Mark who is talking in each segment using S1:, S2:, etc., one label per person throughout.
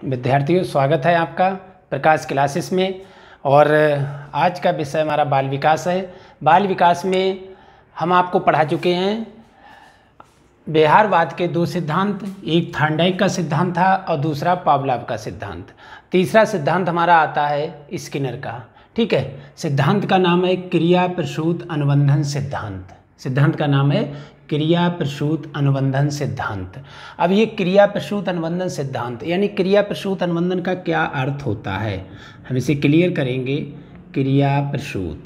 S1: विद्यार्थियों, स्वागत है आपका प्रकाश क्लासेस में। और आज का विषय हमारा बाल विकास है। बाल विकास में हम आपको पढ़ा चुके हैं व्यवहारवाद के दो सिद्धांत, एक थॉर्नडाइक का सिद्धांत था और दूसरा पावलोव का सिद्धांत। तीसरा सिद्धांत हमारा आता है स्किनर का। ठीक है, सिद्धांत का नाम है क्रिया प्रसूत अनुबंधन सिद्धांत। सिद्धांत का नाम है क्रिया प्रसूत अनुबंधन सिद्धांत। अब ये क्रिया प्रसूत अनुबंधन सिद्धांत यानी क्रिया प्रसूत अनुबंधन का क्या अर्थ होता है, हम इसे क्लियर करेंगे। क्रिया प्रसूत,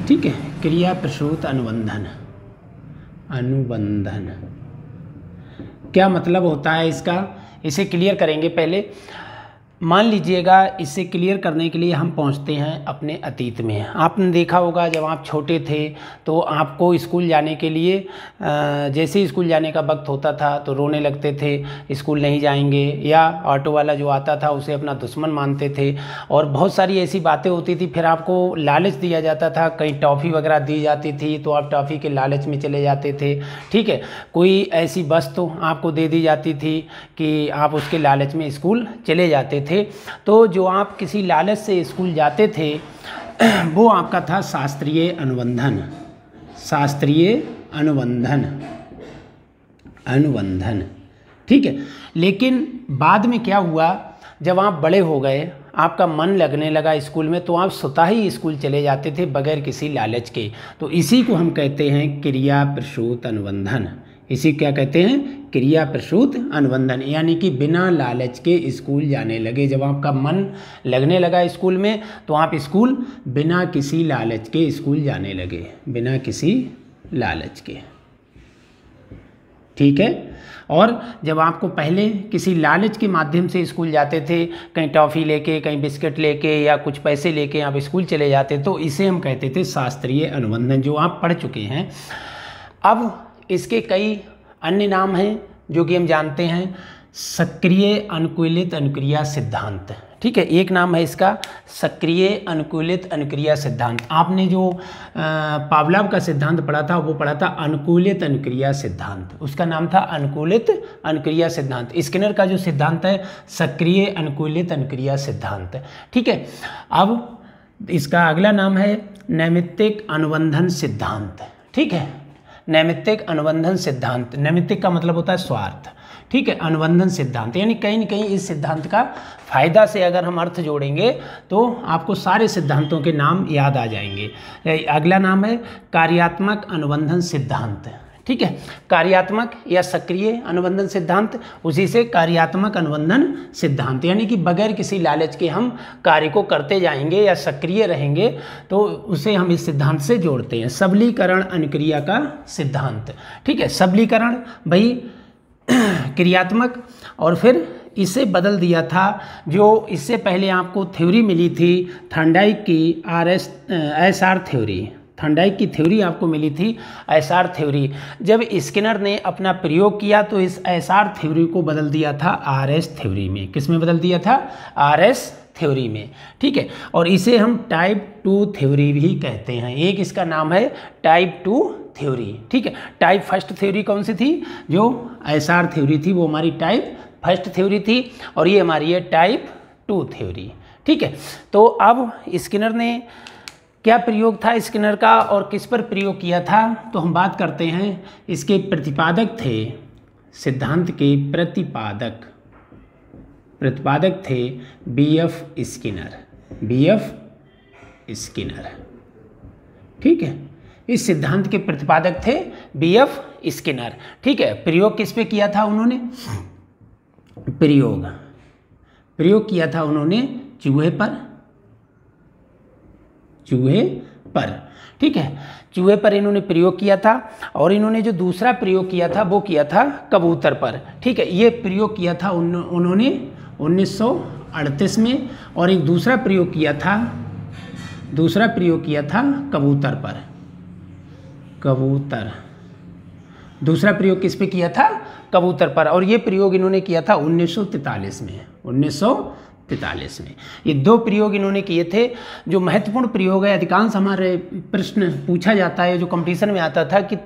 S1: ठीक है, क्रिया प्रसूत अनुबंधन, अनुबंधन क्या मतलब होता है इसका, इसे क्लियर करेंगे। पहले मान लीजिएगा, इसे क्लियर करने के लिए हम पहुंचते हैं अपने अतीत में। आपने देखा होगा जब आप छोटे थे तो आपको स्कूल जाने के लिए जैसे ही स्कूल जाने का वक्त होता था तो रोने लगते थे, स्कूल नहीं जाएंगे, या ऑटो वाला जो आता था उसे अपना दुश्मन मानते थे। और बहुत सारी ऐसी बातें होती थी। फिर आपको लालच दिया जाता था, कहीं टॉफ़ी वगैरह दी जाती थी तो आप टॉफ़ी के लालच में चले जाते थे। ठीक है, कोई ऐसी वस्तु आपको दे दी जाती थी कि आप उसके लालच में स्कूल चले जाते थे। तो जो आप किसी लालच से स्कूल जाते थे वो आपका था शास्त्रीय अनुबंधन। शास्त्रीय अनुबंधन, अनुबंधन, ठीक है। लेकिन बाद में क्या हुआ, जब आप बड़े हो गए, आपका मन लगने लगा स्कूल में, तो आप स्वतः ही स्कूल चले जाते थे बगैर किसी लालच के। तो इसी को हम कहते हैं क्रिया प्रसूत अनुबंधन। इसी क्या कहते हैं, क्रिया प्रसूत अनुबंधन, यानी कि बिना लालच के स्कूल जाने लगे। जब आपका मन लगने लगा स्कूल में तो आप स्कूल बिना किसी लालच के स्कूल जाने लगे, बिना किसी लालच के। ठीक है, और जब आपको पहले किसी लालच के माध्यम से स्कूल जाते थे, कहीं टॉफ़ी लेके, कहीं बिस्किट लेके या कुछ पैसे लेके आप स्कूल चले जाते, तो इसे हम कहते थे शास्त्रीय अनुबंधन, जो आप पढ़ चुके हैं। अब इसके कई अन्य नाम हैं जो कि हम जानते हैं। सक्रिय अनुकूलित अनुक्रिया सिद्धांत, ठीक है, एक नाम है इसका सक्रिय अनुकूलित अनुक्रिया सिद्धांत। आपने जो पावलोव का सिद्धांत पढ़ा था वो पढ़ा था अनुकूलित अनुक्रिया सिद्धांत, उसका नाम था अनुकूलित अनुक्रिया सिद्धांत। स्किनर का जो सिद्धांत है सक्रिय अनुकूलित अनुक्रिया सिद्धांत। ठीक है, अब इसका अगला नाम है नैमित्तिक अनुबंधन सिद्धांत। ठीक है, नैमित्तिक अनुबंधन सिद्धांत, नैमित्तिक का मतलब होता है स्वार्थ। ठीक है, अनुबंधन सिद्धांत यानी कहीं न कहीं इस सिद्धांत का फायदा से अगर हम अर्थ जोड़ेंगे तो आपको सारे सिद्धांतों के नाम याद आ जाएंगे। अगला नाम है कार्यात्मक अनुबंधन सिद्धांत। ठीक है, कार्यात्मक या सक्रिय अनुबंधन सिद्धांत, उसी से कार्यात्मक अनुबंधन सिद्धांत, यानी कि बगैर किसी लालच के हम कार्य को करते जाएंगे या सक्रिय रहेंगे तो उसे हम इस सिद्धांत से जोड़ते हैं। सबलीकरण अनुक्रिया का सिद्धांत। ठीक है, सबलीकरण भाई क्रियात्मक, और फिर इसे बदल दिया था। जो इससे पहले आपको थ्योरी मिली थी थॉर्नडाइक की SR थ्योरी, थॉर्नडाइक की थ्योरी आपको मिली थी SR थ्योरी। जब स्किनर ने अपना प्रयोग किया तो इस SR थ्योरी को बदल दिया था RS थ्योरी में। किस में बदल दिया था, RS थ्योरी में। ठीक है, और इसे हम टाइप 2 थ्योरी भी कहते हैं। एक इसका नाम है टाइप 2 थ्योरी। ठीक है, टाइप फर्स्ट थ्योरी कौन सी थी, जो SR थ्योरी थी वो हमारी टाइप फर्स्ट थ्योरी थी, और ये हमारी है टाइप 2 थ्योरी। ठीक है, तो अब स्किनर ने क्या प्रयोग था स्किनर का और किस पर प्रयोग किया था, तो हम बात करते हैं। इसके प्रतिपादक थे, सिद्धांत के प्रतिपादक थे BF स्किनर, BF स्किनर। ठीक है, इस सिद्धांत के प्रतिपादक थे BF स्किनर। ठीक है, प्रयोग किस पे किया था उन्होंने, प्रयोग किया था उन्होंने चूहे पर, चूहे पर। ठीक है, चूहे पर इन्होंने प्रयोग किया था, और इन्होंने जो दूसरा प्रयोग किया था वो किया था कबूतर पर। ठीक है, ये प्रयोग किया था उन्होंने 1938 में, और एक दूसरा प्रयोग किया था कबूतर पर, कबूतर। दूसरा प्रयोग किस पे किया था, कबूतर पर, और ये प्रयोग इन्होंने किया था 1943 में, 1943 में। ये दो प्रयोग इन्होंने किए थे। जो महत्वपूर्ण प्रयोग है, अधिकांश हमारे प्रश्न पूछा जाता है, जो कंपटीशन में आता था कि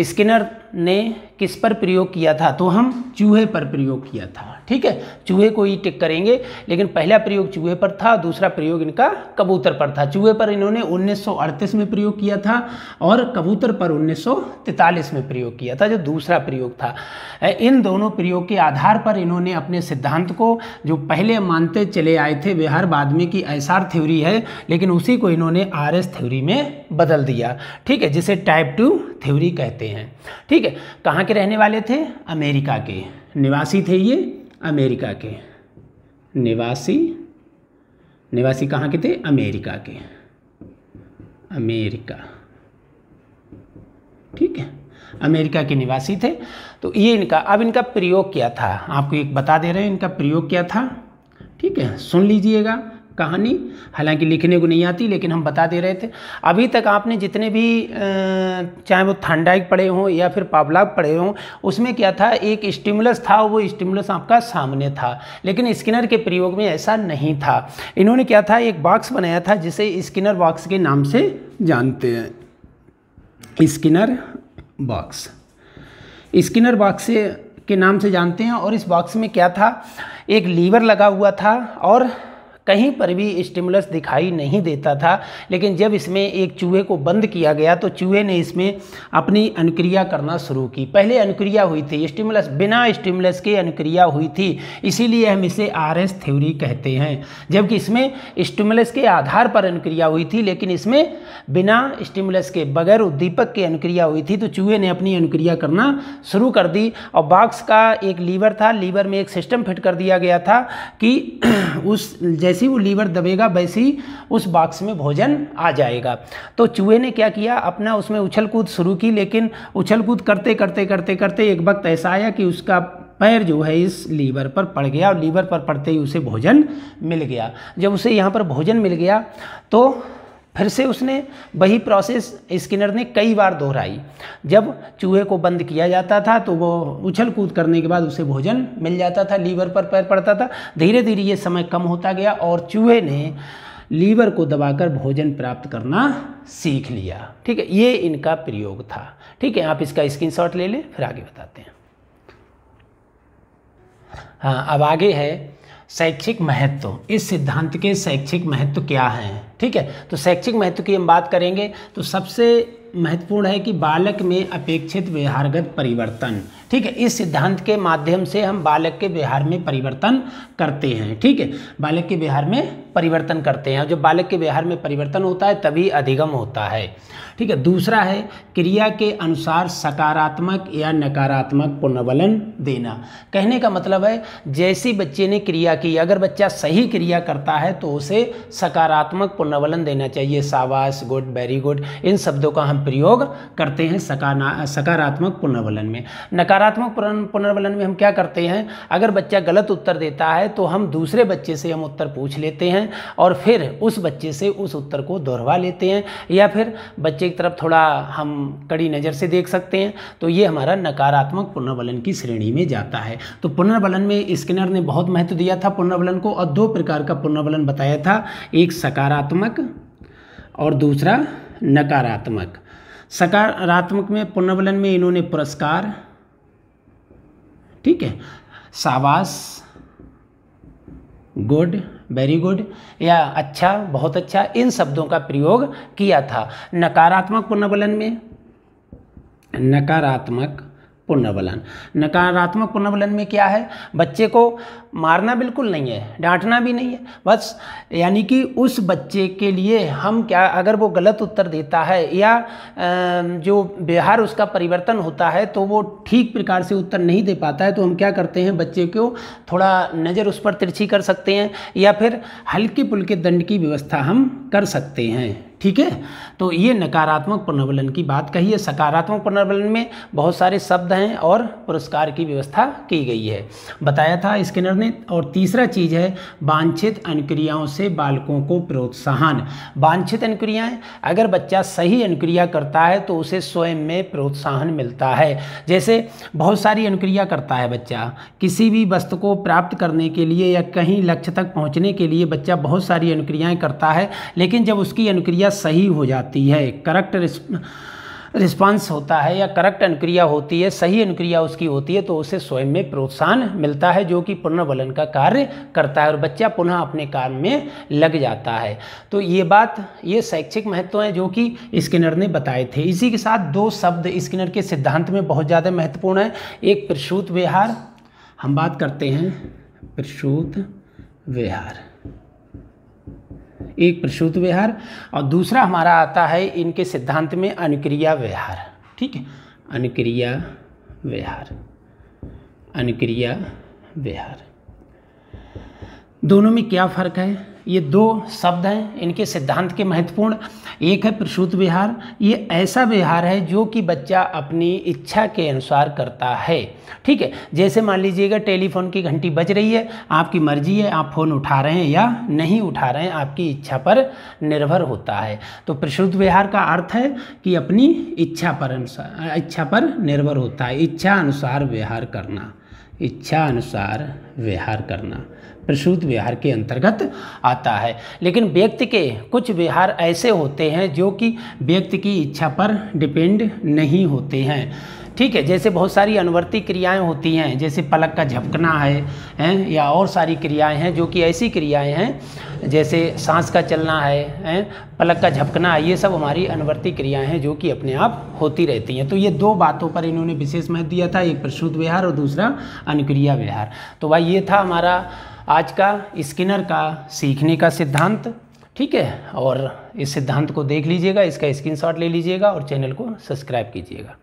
S1: स्किनर ने किस पर प्रयोग किया था, तो हम चूहे पर प्रयोग किया था। ठीक है, चूहे को ही टिक करेंगे, लेकिन पहला प्रयोग चूहे पर था, दूसरा प्रयोग इनका कबूतर पर था। चूहे पर इन्होंने 1938 में प्रयोग किया था और कबूतर पर 1943 में प्रयोग किया था, जो दूसरा प्रयोग था। इन दोनों प्रयोग के आधार पर इन्होंने अपने सिद्धांत को, जो पहले मानते चले आए थे व्यवहार बाद में की एसआर थ्योरी है, लेकिन उसी को इन्होंने आरएस थ्योरी में बदल दिया। ठीक है, जिसे टाइप 2 थ्योरी कहते हैं। ठीक है, कहाँ के रहने वाले थे? अमेरिका के निवासी थे ये, अमेरिका के निवासी कहाँ के थे? अमेरिका के, अमेरिका। ठीक है, अमेरिका के निवासी थे। तो ये इनका प्रयोग क्या था, आपको एक बता दे रहे हैं इनका प्रयोग क्या था। ठीक है, सुन लीजिएगा कहानी, हालांकि लिखने को नहीं आती लेकिन हम बता दे रहे थे। अभी तक आपने जितने भी चाहे वो थॉर्नडाइक पढ़े हों या फिर पावलोव पढ़े हों, उसमें क्या था, एक स्टिमुलस था, वो स्टिमुलस आपका सामने था, लेकिन स्किनर के प्रयोग में ऐसा नहीं था। इन्होंने क्या था, एक बॉक्स बनाया था जिसे स्किनर बॉक्स के नाम से जानते हैं। स्किनर बॉक्स के नाम से जानते हैं। और इस बॉक्स में क्या था, एक लीवर लगा हुआ था और कहीं पर भी स्टिमुलस दिखाई नहीं देता था, लेकिन जब इसमें एक चूहे को बंद किया गया तो चूहे ने इसमें अपनी अनुक्रिया करना शुरू की। पहले अनुक्रिया हुई थी, स्टिमुलस बिना स्टिमुलस के अनुक्रिया हुई थी, इसीलिए हम इसे आरएस थ्योरी कहते हैं। जबकि इसमें स्टिमुलस के आधार पर अनुक्रिया हुई थी, लेकिन इसमें बिना स्टिमुलस के, बगैर उद्दीपक के अनुक्रिया हुई थी। तो चूहे ने अपनी अनुक्रिया करना शुरू कर दी और बॉक्स का एक लीवर था, लीवर में एक सिस्टम फिट कर दिया गया था कि उस जैसे वो लीवर दबेगा वैसे ही उस बॉक्स में भोजन आ जाएगा। तो चूहे ने क्या किया, अपना उसमें उछल कूद शुरू की, लेकिन उछल कूद करते करते एक वक्त ऐसा आया कि उसका पैर जो है इस लीवर पर पड़ गया और लीवर पर पड़ते ही उसे भोजन मिल गया। जब उसे यहाँ पर भोजन मिल गया तो फिर से उसने वही प्रोसेस स्किनर ने कई बार दोहराई। जब चूहे को बंद किया जाता था तो वो उछल कूद करने के बाद उसे भोजन मिल जाता था, लीवर पर पैर पड़ता था। धीरे धीरे ये समय कम होता गया और चूहे ने लीवर को दबाकर भोजन प्राप्त करना सीख लिया। ठीक है, ये इनका प्रयोग था। ठीक है, आप इसका स्क्रीनशॉट ले लें, फिर आगे बताते हैं। हाँ, अब आगे है शैक्षिक महत्व। इस सिद्धांत के शैक्षिक महत्व क्या हैं? ठीक है, तो शैक्षिक महत्व की हम बात करेंगे तो सबसे महत्वपूर्ण है कि बालक में अपेक्षित व्यवहारगत परिवर्तन। ठीक है, इस सिद्धांत के माध्यम से हम बालक के व्यवहार में परिवर्तन करते हैं। ठीक है, बालक के व्यवहार में परिवर्तन करते हैं और जब बालक के व्यवहार में परिवर्तन होता है तभी अधिगम होता है। ठीक है, दूसरा है क्रिया के अनुसार सकारात्मक या नकारात्मक पुनर्बलन देना। कहने का मतलब है जैसी बच्चे ने क्रिया की, अगर बच्चा सही क्रिया करता है तो उसे सकारात्मक पुनर्बलन देना चाहिए। शाबाश, गुड, वेरी गुड, इन शब्दों का हम प्रयोग करते हैं सकारात्मक पुनर्बलन में। नकारात्मक पुनर्बलन में हम क्या करते हैं, अगर बच्चा गलत उत्तर देता है तो हम दूसरे बच्चे से हम उत्तर पूछ लेते हैं और फिर उस बच्चे से उस उत्तर को दोहरा लेते हैं, या फिर बच्चे की तरफ थोड़ा हम कड़ी नज़र से देख सकते हैं। तो ये हमारा नकारात्मक पुनर्बलन की श्रेणी में जाता है। तो पुनर्बलन में स्किनर ने बहुत महत्व दिया था पुनर्बलन को, और दो प्रकार का पुनर्बलन बताया था, एक सकारात्मक और दूसरा नकारात्मक। सकारात्मक में पुनर्बलन में इन्होंने पुरस्कार, ठीक है, शाबाश, गुड, वेरी गुड या अच्छा, बहुत अच्छा, इन शब्दों का प्रयोग किया था। नकारात्मक पुनर्बलन में क्या है, बच्चे को मारना बिल्कुल नहीं है, डांटना भी नहीं है, बस यानी कि उस बच्चे के लिए हम क्या, अगर वो गलत उत्तर देता है या जो व्यवहार उसका परिवर्तन होता है तो वो ठीक प्रकार से उत्तर नहीं दे पाता है, तो हम क्या करते हैं, बच्चे को थोड़ा नज़र उस पर तिरछी कर सकते हैं या फिर हल्के फुल्के दंड की व्यवस्था हम कर सकते हैं। ठीक है, तो ये नकारात्मक पुनर्बलन की बात कही है। सकारात्मक पुनर्बलन में बहुत सारे शब्द हैं और पुरस्कार की व्यवस्था की गई है, बताया था स्किनर ने। और तीसरा चीज़ है वांछित अनुक्रियाओं से बालकों को प्रोत्साहन। वांछित अनुक्रियाएं, अगर बच्चा सही अनुक्रिया करता है तो उसे स्वयं में प्रोत्साहन मिलता है। जैसे बहुत सारी अनुक्रिया करता है बच्चा, किसी भी वस्तु को प्राप्त करने के लिए या कहीं लक्ष्य तक पहुँचने के लिए बच्चा बहुत सारी अनुक्रियाएँ करता है, लेकिन जब उसकी अनुक्रिया सही हो जाती है, करेक्ट रिस्पांस होता है या करेक्ट अनुक्रिया होती है, सही अनुक्रिया उसकी होती है, तो उसे स्वयं में प्रोत्साहन मिलता है जो कि पुनर्बलन का कार्य करता है और बच्चा पुनः अपने काम में लग जाता है। तो ये शैक्षिक महत्व है जो कि स्किनर ने बताए थे। इसी के साथ दो शब्द स्किनर के सिद्धांत में बहुत ज़्यादा महत्वपूर्ण है। एक प्रसूत विहार, हम बात करते हैं प्रसूत विहार, एक प्रसूत विहार, और दूसरा हमारा आता है इनके सिद्धांत में अनुक्रिया विहार। ठीक है, अनुक्रिया विहार, अनुक्रिया विहार। दोनों में क्या फ़र्क है? ये दो शब्द हैं इनके सिद्धांत के महत्वपूर्ण। एक है प्रसूत विहार, ये ऐसा विहार है जो कि बच्चा अपनी इच्छा के अनुसार करता है। ठीक है, जैसे मान लीजिएगा टेलीफोन की घंटी बज रही है, आपकी मर्जी है आप फ़ोन उठा रहे हैं या नहीं उठा रहे हैं, आपकी इच्छा पर निर्भर होता है। तो प्रसूत विहार का अर्थ है कि अपनी इच्छा पर निर्भर होता है, इच्छा अनुसार व्यवहार करना, इच्छा अनुसार व्यवहार करना प्रसूत विहार के अंतर्गत आता है। लेकिन व्यक्ति के कुछ विहार ऐसे होते हैं जो कि व्यक्ति की इच्छा पर डिपेंड नहीं होते हैं। ठीक है, जैसे बहुत सारी अनुवर्ती क्रियाएं होती हैं, जैसे पलक का झपकना है या और सारी क्रियाएं हैं जो कि ऐसी क्रियाएं हैं जैसे सांस का चलना है, पलक का झपकना है, ये सब हमारी अनुवर्ती क्रियाएं हैं जो कि अपने आप होती रहती हैं। तो ये दो बातों पर इन्होंने विशेष महत्व दिया था, एक प्रसूत विहार और दूसरा अनुक्रिया विहार। तो भाई ये था हमारा आज का स्किनर का सीखने का सिद्धांत। ठीक है, और इस सिद्धांत को देख लीजिएगा, इसका स्क्रीनशॉट ले लीजिएगा और चैनल को सब्सक्राइब कीजिएगा।